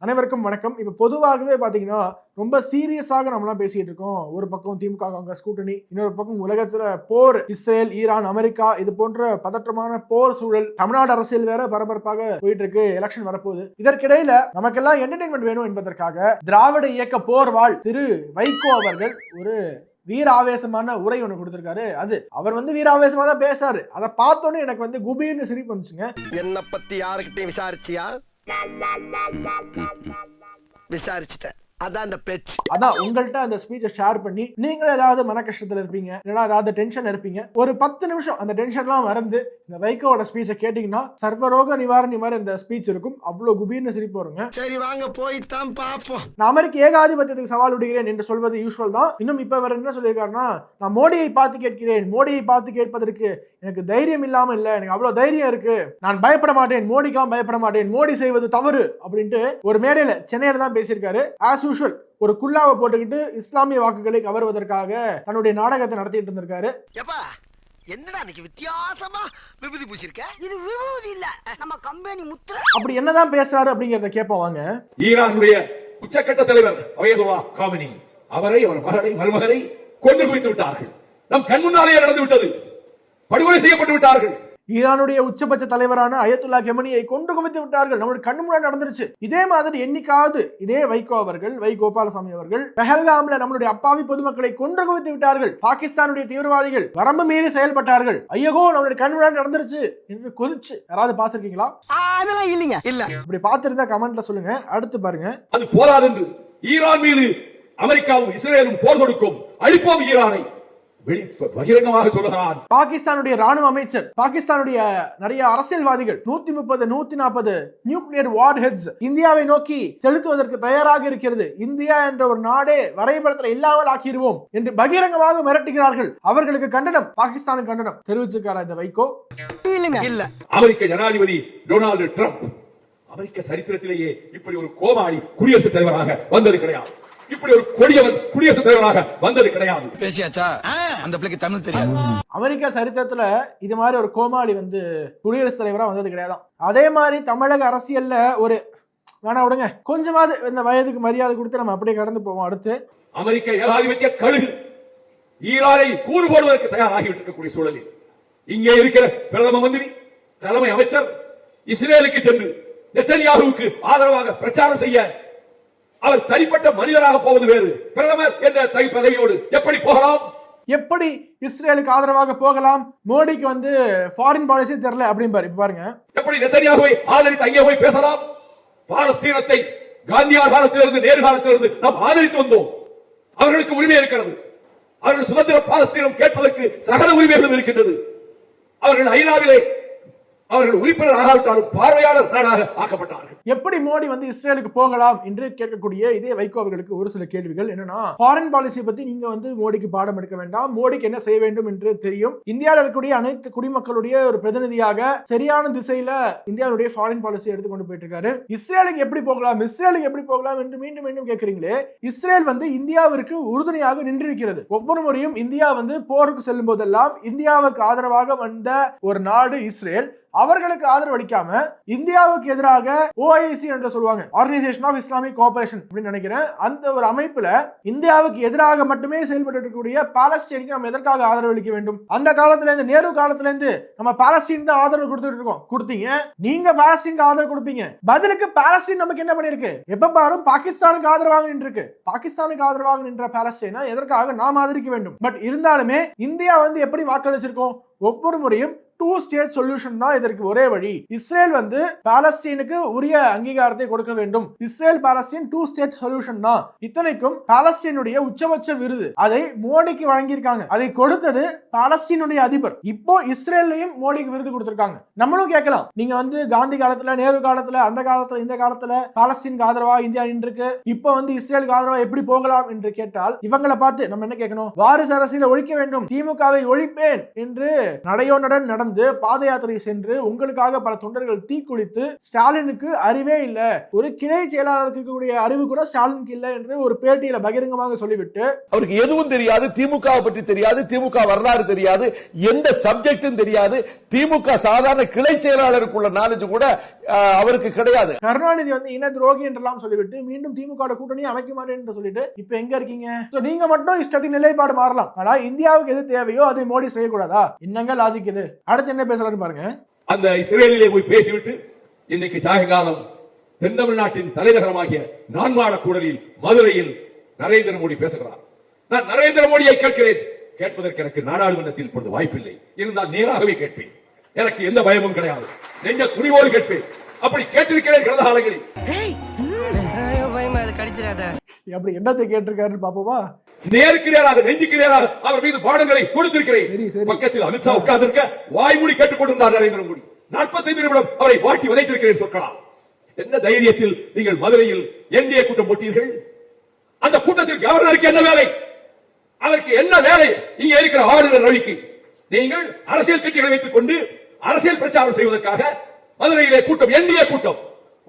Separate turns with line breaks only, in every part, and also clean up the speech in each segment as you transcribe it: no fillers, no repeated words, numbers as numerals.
அனைவருக்கும் வணக்கம். இப்ப பொதுவாகவே பாத்தீங்கன்னா ரொம்ப சீரியஸாக நம்மளாம் பேசிட்டு இருக்கோம். ஒரு பக்கம் திமுக காங்கிரஸ் கூட்டணி, இன்னொரு பக்கம் உலகத்துல போர், இஸ்ரேல், ஈரான், அமெரிக்கா, இது போன்ற பதற்றமான போர் சூழல். தமிழ்நாடு அரசியல் வேற பரபரப்பாக போயிட்டு இருக்கு. எலெக்ஷன் வரப்போகுது. இதற்கிடையில நமக்கெல்லாம் என்டர்டைன்மெண்ட் வேணும் என்பதற்காக திராவிட இயக்க போர்வாள் திரு வைகோ அவர்கள் ஒரு வீர ஆவேசமான உரை ஒண்ணு கொடுத்திருக்காரு. அது அவர் வீராவேசமா தான் பேசாரு. அதை பார்த்தோன்னே எனக்கு குபீர்னு சிரிப்பு வந்துச்சுங்க.
என்ன பத்தி யாருக்கிட்டையும் விசாரிச்சியா? விசாரிச்சுட்டேன். அதான் அந்த பேச்சு.
அதான் உங்கள்கிட்ட அந்த ஸ்பீச்சை ஷேர் பண்ணி நீங்களும் ஏதாவது மன கஷ்டத்துல இருப்பீங்க, இல்லைன்னா ஏதாவது டென்ஷன் இருப்பீங்க, ஒரு 10 நிமிஷம் அந்த டென்ஷன்லாம் மறந்து இந்த வைகோவோட ஸ்பீச்சை கேட்டீங்கன்னா சர்வரோக நிவாரணி மாதிரி இந்த ஸ்பீச் இருக்கும். அவ்வளவு குபீர்னு சிரிப்பு வருங்க.
சரி வாங்க போய்தான் பாப்போம்.
நான் அமெரிக்க ஏகாதிபத்தியத்துக்கு சவால் விடுகிறேன் என்று சொல்வது யூஸ்வல் தான். இன்னும் இப்ப அவர் என்ன சொல்லியிருக்காருன்னா, நான் மோடியை பார்த்து கேட்கிறேன், மோடியை பார்த்து கேட்பதற்கு எனக்கு தைரியம் இல்லாம இல்ல, எனக்கு அவ்வளவு தைரியம் இருக்கு, நான் பயப்பட மாட்டேன், மோடிக்கெல்லாம் பயப்பட மாட்டேன், மோடி செய்வது தவறு அப்படின்ட்டு ஒரு மேடையில சென்னையில தான் பேசியிருக்காரு. ஆஸ் யூஸ்வல் ஒரு குல்லாவை போட்டுக்கிட்டு இஸ்லாமிய வாக்குகளை கவர்வதற்காக தன்னுடைய நாடகத்தை நடத்திட்டு இருந்திருக்காரு.
என்னடா இன்னைக்கு வித்தியாசமா விபூதி பூசிருக்க? இது விபூதி இல்ல, நம்ம கம்பெனி முத்திரை.
அப்படி என்னதான் பேசுறாரு அப்படிங்கறத கேட்போம் வாங்க.
ஈரானுடைய உச்சக்கட்ட தலைவர் அயதுல்லா காமினி அவரை, அவர் மகனை, மருமகனை கொண்டு குவித்து விட்டார்கள். நம் கண் முன்னாலே நடந்து விட்டது. படுகொலை செய்யப்பட்டு விட்டார்கள்.
ஈரானுடைய உச்சபட்ச தலைவரான அயத்துல்லா கெமனியை கொண்டு குவித்து விட்டார்கள். நம்மளுடைய கண்ணு முன்னாடி நடந்துருச்சு. இதே மாதிரி என்னைக்காவது இதே வைகோ அவர்கள், வை கோபாலசாமி அவர்கள் பெஹல்காம்ல நம்மளுடைய அப்பாவி பொதுமக்களை கொண்டு குவித்து விட்டார்கள், பாகிஸ்தானுடைய தீவிரவாதிகள் வரம்பு மீறி செயல்பட்டார்கள், ஐயகோ நம்மளுடைய கண் முன்னாடி நடந்துருச்சு என்று கொதிச்சு யாராவது பார்த்திருக்கீங்களா?
அதெல்லாம் இல்லைங்க. இல்ல.
இப்படி பார்த்திருந்தா கமெண்ட்ல சொல்லுங்க. அடுத்து பாருங்க.
அது போராது என்று ஈரான் மீது அமெரிக்காவும் இஸ்ரேலும் போர் தொடுக்கும், அழிப்போம் ஈரானை பகிரங்கமாக சொல்லுகிறார்
பாகிஸ்தானுடைய ராணுவ அமைச்சர். பாகிஸ்தானுடைய நிறைய அரசியல்வாதிகள் 130 140 நியூக்ளியர் வார் ஹெட்ஸ் இந்தியாவை நோக்கி செலுத்துவதற்கு தயாராக இருக்கிறது. இந்தியா என்ற ஒரு நாடே வரைபடத்தில் இல்லாமல் ஆக்கிடுவோம் என்று பகிரங்கமாக மிரட்டுகிறார்கள். அவர்களுக்கு கண்டனம், பாகிஸ்தானுக்கு கண்டனம் தெரிவிச்சிருக்காரா இந்த வைகோ?
இல்ல.
அமெரிக்க ஜனாதிபதி டொனால்டு ட்ரம்ப் அமெரிக்க சரித்திரத்திலேயே இப்படி ஒரு கோமாளி குடியரசுத் தலைவராக வந்தது கிடையாது. இப்படி ஒரு கொடியவன் குடியரசுத் தலைவராக வந்தது கிடையாது.
பேசியாச்சா? அந்த பிள்ளைக்கு தமிழ் தெரியாது.
அமெரிக்கா சரித்திரத்துல இது மாதிரி ஒரு கோமாளி குடியரசுத் தலைவரா வந்தது கிடையாது. அதே மாதிரி தமிழக அரசியல்ல ஒரு வேணா விடுங்க, கொஞ்சமாவது இந்த வயதுக்கு மரியாதை கொடுத்து நம்ம அப்படியே கடந்து போவோம். அடுத்து
அமெரிக்க ஏகாதிபத்திய கழுகு ஈரானை கூறு போடுவதற்கு தயாராகிவிட்டு இருக்கக்கூடிய சூழலில் இங்கே இருக்கிற பிரதம மந்திரி, தலைமை அமைச்சர் இஸ்ரேலுக்கு சென்று நெத்தன்யாகுவுக்கு ஆதரவாக பிரச்சாரம் செய்ய அவர் தனிப்பட்ட மனிதராக போவது வேறு, பிரதமர் என்ற பதவியோடு எப்படி போகலாம்?
எப்படி இஸ்ரேலுக்கு ஆதரவாக போகலாம்? மோடிக்கு ஃபாரின் பாலிசி தெரியல அப்படிம்பாரு. இப்ப பாருங்க,
எப்படி நெத்தன்யாகுவை ஆதரித்து அங்கே போய் பேசலாம்? பாலஸ்தீனத்தை காந்தியார் காலத்திலிருந்து, நேரு காலத்திலிருந்து நாம் ஆதரித்து வந்தோம். அவர்களுக்கு உரிமை இருக்கிறது. அவர்கள் சுதந்திர பாலஸ்தீனம் கேட்பதற்கு சகல உரிமைகளும் இருக்கின்றது. அவர்கள் ஐநாவிலே அவர்கள் உறுப்பினர் ஆகாவிட்டாலும் பார்வையாளர் நாடாக ஆக்கப்பட்டார்கள்.
எப்படி மோடி இஸ்ரேலுக்கு போகலாம் என்று கேட்கக்கூடிய இதே வைகோ அவர்களுக்கு ஒரு சில கேள்விகள். என்னன்னா, ஃபாரின் பாலிசி பத்தி நீங்க மோடிக்கு பாடம் எடுக்க வேண்டாம், மோடிக்கு என்ன செய்ய வேண்டும் என்று தெரியும். இந்தியாவில் இருக்கக்கூடிய அனைத்து குடிமக்களுடைய ஒரு பிரதிநிதியாக சரியான திசையில இந்தியாவுடைய ஃபாரின் பாலிசி எடுத்து கொண்டு போயிட்டு இருக்காரு. இஸ்ரேலுக்கு எப்படி போகலாம், இஸ்ரேலுக்கு எப்படி போகலாம் என்று மீண்டும் மீண்டும் கேட்கிறீங்களே. இஸ்ரேல் இந்தியாவிற்கு உறுதுணையாக நின்றிருக்கிறது. ஒவ்வொரு முறையும் இந்தியா போருக்கு செல்லும் போதெல்லாம் இந்தியாவுக்கு ஆதரவாக வந்த ஒரு நாடு இஸ்ரேல். அவர்களுக்கு ஆதரவு அளிக்காம இந்தியாவுக்கு எதிராக OIC என்று சொல்லுவாங்க, ஆர்கனைசேஷன் ஆஃப் இஸ்லாமிக் கோஆபரேஷன் அப்படின்னு நினைக்கிறேன், அந்த ஒரு அமைப்புல இந்தியாவுக்கு எதிராக மட்டுமே செயல்பட்டு இருக்கக்கூடிய பாலஸ்தீனுக்கு நம்ம எதற்காக ஆதரவு அளிக்க வேண்டும்? அந்த காலத்துல இருந்து, நேரு காலத்துல இருந்து நம்ம பாலஸ்தீன் தான் ஆதரவு கொடுத்துட்டு இருக்கோம். கொடுத்தீங்க, நீங்க பாலஸ்தீனுக்கு ஆதரவு கொடுப்பீங்க, பதிலுக்கு பாலஸ்தீன் நமக்கு என்ன பண்ணிருக்கு? எப்ப பாரும் பாகிஸ்தானுக்கு ஆதரவாக நின்று பாகிஸ்தானுக்கு ஆதரவாக நின்ற பாலஸ்தீனை எதற்காக நாம் ஆதரிக்க வேண்டும்? பட் இருந்தாலுமே இந்தியா எப்படி வாக்களிச்சிருக்கோம்? ஒவ்வொரு முறையும் 2 ஸ்டேட் சொல்யூஷன் தான் இதற்கு ஒரே வழி. இஸ்ரேல் பாலஸ்தீனுக்கு உரிய அங்கீகாரத்தை கொடுக்க வேண்டும். இஸ்ரேல் பாலஸ்தீன் 2 ஸ்டேட் சொல்யூஷன் தான். இத்தனைக்கும் பாலஸ்தீனுடைய உச்சபட்ச விருது அதை மோடிக்கு வழங்கியிருக்காங்க. அதை கொடுத்தது பாலஸ்தீனுடைய அதிபர். இப்போ இஸ்ரேலையும் மோடிக்கு விருது கொடுத்திருக்காங்க. நம்மளும் கேட்கலாம், நீங்க காந்தி காலத்துல, நேரு காலத்துல, அந்த காலத்துல, இந்த காலத்துல பாலஸ்தீனுக்கு ஆதரவா இந்தியா நின்று இப்போ இஸ்ரேலுக்கு ஆதரவா எப்படி போகலாம் என்று கேட்டால் இவங்களை பார்த்து நம்ம என்ன கேட்கணும்? வாரிசு அரசியலை ஒழிக்க வேண்டும், திமுகவை ஒழிப்பேன் என்று நடையோ நடன் நடந்து கடந்து பாத யாத்திரை சென்று உங்களுக்காக பல தொண்டர்கள் தீக்குளித்து ஸ்டாலினுக்கு அறிவே இல்ல, ஒரு கிளை செயலாளருக்கு இருக்கக்கூடிய அறிவு கூட ஸ்டாலினுக்கு இல்ல என்று ஒரு பேட்டியில பகிரங்கமாக சொல்லிவிட்டு
அவருக்கு எதுவும் தெரியாது, திமுக பற்றி தெரியாது, திமுக வரலாறு தெரியாது, எந்த சப்ஜெக்டும் தெரியாது, திமுக சாதாரண கிளை செயலாளருக்குள்ள நாலேஜ் கூட அவருக்கு கிடையாது.
கருணாநிதி வந்து இன துரோகி என்றெல்லாம் சொல்லிவிட்டு மீண்டும் திமுக கூட்டணி அமைக்க மாட்டேன் என்று சொல்லிட்டு இப்ப எங்க இருக்கீங்க? நீங்க மட்டும் இஷ்டத்தின் நிலைப்பாடு மாறலாம், ஆனா இந்தியாவுக்கு எது தேவையோ அதை மோடி செய்யக்கூடாதா? என்னங்க லாஜிக் இது? அடுத்து என்ன பேசலாம்னு பாருங்க.
அந்த இஸ்ரேலிலே போய் பேசிவிட்டு இன்னைக்கு சாயங்காலம் தென் தமிழ்நாட்டின் தலைநகரமாகிய நான்மாடக்கூடலில் மதுரையில் நரேந்திர மோடி பேசுகிறார். நான் நரேந்திர மோடியை கேட்கிறேன். கேட்பதற்கு எனக்கு நாடாளுமன்றத்தில் இப்பொழுது வாய்ப்பில்லை, இருந்தால் நேராகவே கேட்பேன். எனக்கு எந்த பயமும் கிடையாது, நெஞ்ச துணிவோடு கேட்பேன். அப்படி கேட்டிருக்கிறேன் கடந்த காலங்களில்.
அப்படி என்னத்தை கேட்டிருக்காருன்னு பாப்போமா?
நேருக்கு நேராக நெஞ்சுக்கு நேராக அவர் மீது பாடங்களை கொடுத்திருக்கிறேன். பக்கத்தில் அமித்ஷா உட்கார்ந்திருக்க வாய்மொழி கேட்டுக் கொண்டிருந்தார் நரேந்திர மோடி. 45 நிமிடம் அவரை வாட்டி வதைத்திருக்கிறேன் சொற்களால். என்ன தைரியத்தில் நீங்கள் மதுரையில் என்டிஏ கூட்டம் போட்டீர்கள்? அந்த கூட்டத்தில் கவர்னருக்கு என்ன வேலை? அதற்கு என்ன வேலை? இங்கே இருக்கிற ஆளுநர் ரவிக்கு நீங்கள் அரசியல் கட்சிகளை வைத்துக் கொண்டு அரசியல் பிரச்சாரம் செய்வதற்காக மதுரையிலே கூட்டம், என்டிஏ கூட்டம்.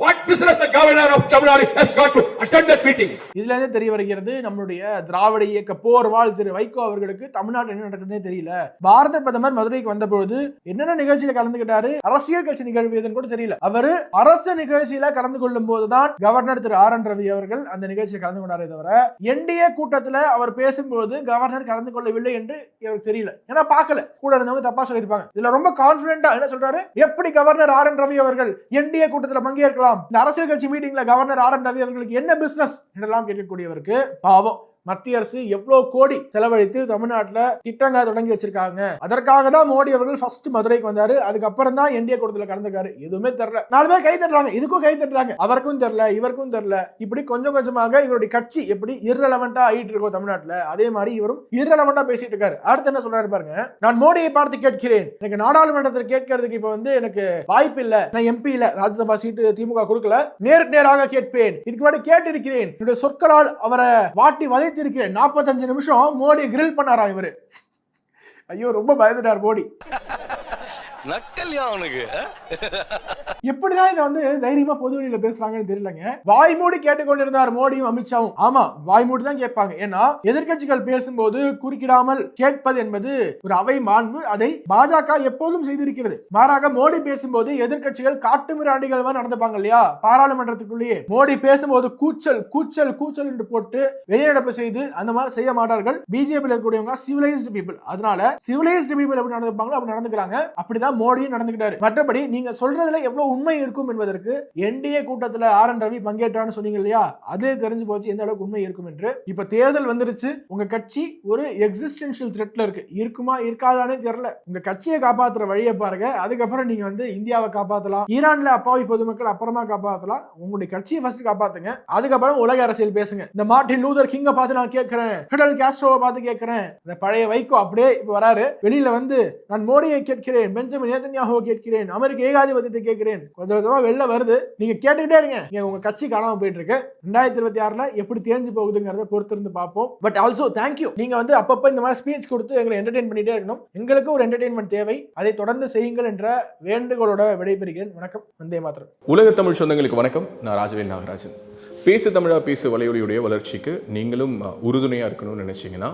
What business the governor of Tamil Nadu has got to attend that meeting?
இதுல இருந்து தெரிய வருகிறது நம்மளுடைய திராவிட இயக்க போர்வாள் திரு வைகோ அவர்களுக்கு தமிழ்நாட்டில் என்ன நடக்குதுன்னே தெரியல. பாரத பிரதமர் மதுரைக்கு வந்த பொழுது என்னென்ன நிகழ்ச்சியில கலந்துகிட்டாரு, அரசியல் கட்சி நிகழ்வு எதுன்னு கூட தெரியல. அவரு அரசு நிகழ்ச்சியில கலந்து கொள்ளும் போதுதான் கவர்னர் திரு RN ரவி அவர்கள் அந்த நிகழ்ச்சியில் கலந்து கொண்டாரே தவிர என்டிஏ கூட்டத்துல அவர் பேசும்போது கவர்னர் கலந்து கொள்ளவில்லை என்று எனக்கு தெரியல. ஏன்னா பார்க்கல, கூட இருந்தவங்க தப்பா சொல்லியிருப்பாங்க. இதுல ரொம்ப கான்பிடென்டா என்ன சொல்றாரு, எப்படி கவர்னர் RN ரவி அவர்கள் என்டிஏ கூட்டத்துல பங்கேற்க இந்த அரசியல் கட்சி மீட்டிங்ல கவர்னர் RN ரவி அவர்களுக்கு என்ன பிசினஸ் என்றெல்லாம் கேட்கக்கூடியவருக்கு பாவம். மத்திய அரசு எவ்வளவு கோடி செலவழித்து தமிழ்நாட்டில் திட்டங்களை தொடங்கி வச்சிருக்காங்க. அதற்காக தான் மோடி அவர்கள் ஃபர்ஸ்ட் மதுரைக்கு வந்தாரு. அதுக்கப்புறம் தான் என்டிஏ கூட்டத்தில் கலந்துக்காரு. எதுவுமே தெரியல. 4 பேர் கை தட்டுறாங்க, இதுக்கும் கை தட்டுறாங்க, அவருக்கும் தெரியல, இவருக்கும் தெரியல. இப்படி கொஞ்சம் கொஞ்சமாக இவருடைய கட்சி எப்படி இரலவெண்டா ஆயிட்டு இருக்கோம் தமிழ்நாட்டில், அதே மாதிரி இவரும் இரலவெண்டா பேசிட்டு இருக்காரு. அடுத்து என்ன சொல்றாரு பாருங்க. நான் மோடியை பார்த்து கேட்கிறேன், எனக்கு நாடாளுமன்றத்தில் கேட்கறதுக்கு இப்ப வந்து எனக்கு வாய்ப்பு இல்ல, நான் MP இல்ல, ராஜ்யசபா சீட்டு திமுக கொடுக்கல, நேருக்கு நேராக கேட்பேன். இதுக்கு முன்னாடி கேட்டிருக்கிறேன், என்னுடைய சொற்களால் அவரை வாட்டி வதை 45 நிமிஷம் மோடி கிரில் பண்ணாரா இவரு. ஐயோ ரொம்ப பயந்துட்டார் மோடி. எப்படிதான் இதை வந்து தைரியமா பொதுவெளியில பேசுறாங்கன்னு தெரியலங்க. வாய்மூடி கேட்டுக்கொண்டிருந்தார் மோடியும் அமித்ஷாவும். ஆமா, வாய்மூடி தான் கேட்பாங்க. ஏன்னா எதிர்கட்சிகள் பேசும்போது குறுக்கிடாமல் கேட்பது என்பது ஒரு அவை மாண்பு. அதை பாஜக எப்போதும் செய்திருக்கிறது. மாறாக மோடி பேசும்போது எதிர்கட்சிகள் காட்டு மிராண்டிகள் நடந்துப்பாங்க இல்லையா, பாராளுமன்றத்துக்குள்ளேயே மோடி பேசும்போது கூச்சல் கூச்சல் கூச்சல் என்று போட்டு வெளிநடப்பு செய்து அந்த மாதிரி செய்ய மாட்டார்கள். பிஜேபி இருக்கக்கூடியவங்க சிவிலைஸ்டு பீப்புள். அதனால சிவிலைஸ்டு பீப்புள் எப்படி நடந்துப்பாங்களோ அப்படி நடந்துக்கிறாங்க. அப்படிதான் மோடியும் நடந்துக்கிட்டாரு. மற்றபடி நீங்க சொல்றதுல எவ்வளவு உண்மை இருக்கும் என்பதற்கு என்டிஏ கூட்டத்துல RN ரவி பங்கேற்றான்னு சொன்னீங்க இல்லையா, அதே தெரிஞ்சு போச்சு எந்த அளவுக்கு உண்மை இருக்கும் என்று. இப்ப தேர்தல் வந்துருச்சு, உங்க கட்சி ஒரு எக்ஸிஸ்டென்ஷியல் த்ரெட்ல இருக்கு. இருக்குமா இருக்காதானே தெரியல. உங்க கட்சியை காப்பாத்துற வழியை பாருங்க. அதுக்கப்புறம் நீங்க வந்து இந்தியாவை காப்பாத்தலாம், ஈரான்ல அப்பாவி பொதுமக்கள் அப்புறமா காப்பாத்தலாம். உங்களுடைய கட்சியை ஃபர்ஸ்ட் காப்பாத்துங்க, அதுக்கப்புறம் உலக அரசியல் பேசுங்க. இந்த மார்ட்டின் லூதர் கிங்க பார்த்து நான் கேட்கிறேன், ஃபிடல் காஸ்ட்ரோவை பார்த்து கேட்கிறேன், இந்த பழைய வைகோ அப்படியே இப்ப வராரு வெளியில வந்து நான் மோடியை கேட்கிறேன், பெஞ்சமின் நேதன்யாஹுவை கேட்கிறேன், அமெரிக்க ஏகாதிபத்தியத்தை கேட்கிறேன். கொஞ்சம் கொஞ்சமா வெளில வருது, நீங்க கேட்டுக்கிட்டே இருங்க. உங்க கட்சி காணாம போயிட்டு இருக்கு. 2026ல எப்படி தேஞ்சு போகுதுங்கிறத பொறுத்திருந்து பார்ப்போம். பட் ஆல்சோ தேங்க்யூ, நீங்க வந்து அப்பப்ப இந்த மாதிரி ஸ்பீச் கொடுத்து எங்களை என்டர்டெயின் பண்ணிட்டே இருக்கணும். எங்களுக்கு ஒரு என்டர்டெயின்மெண்ட் தேவை, அதை தொடர்ந்து செய்யுங்கள் என்ற வேண்டுகோளோட விடைபெறுகிறேன். வணக்கம், வந்தே மாத்திரம்.
உலக தமிழ் சொந்தங்களுக்கு வணக்கம். நான் ராஜவேல் நாகராஜன். பேசு தமிழா பேசு வலையொலியுடைய வளர்ச்சிக்கு நீங்களும் உறுதுணையா இருக்கணும்னு நினைச்சீங்கன்னா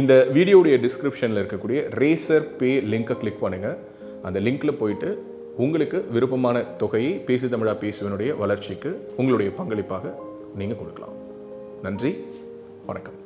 இந்த வீடியோடைய டிஸ்கிரிப்ஷன்ல இருக்கக்கூடிய ரேசர் பே லிங்கை கிளிக் பண்ணுங்க. அந்த லிங்க்ல போயிட்டு உங்களுக்கு விருப்பமான தொகையை பேசு தமிழா பேசுவனுடைய வளர்ச்சிக்கு உங்களுடைய பங்களிப்பாக நீங்கள் கொடுக்கலாம். நன்றி, வணக்கம்.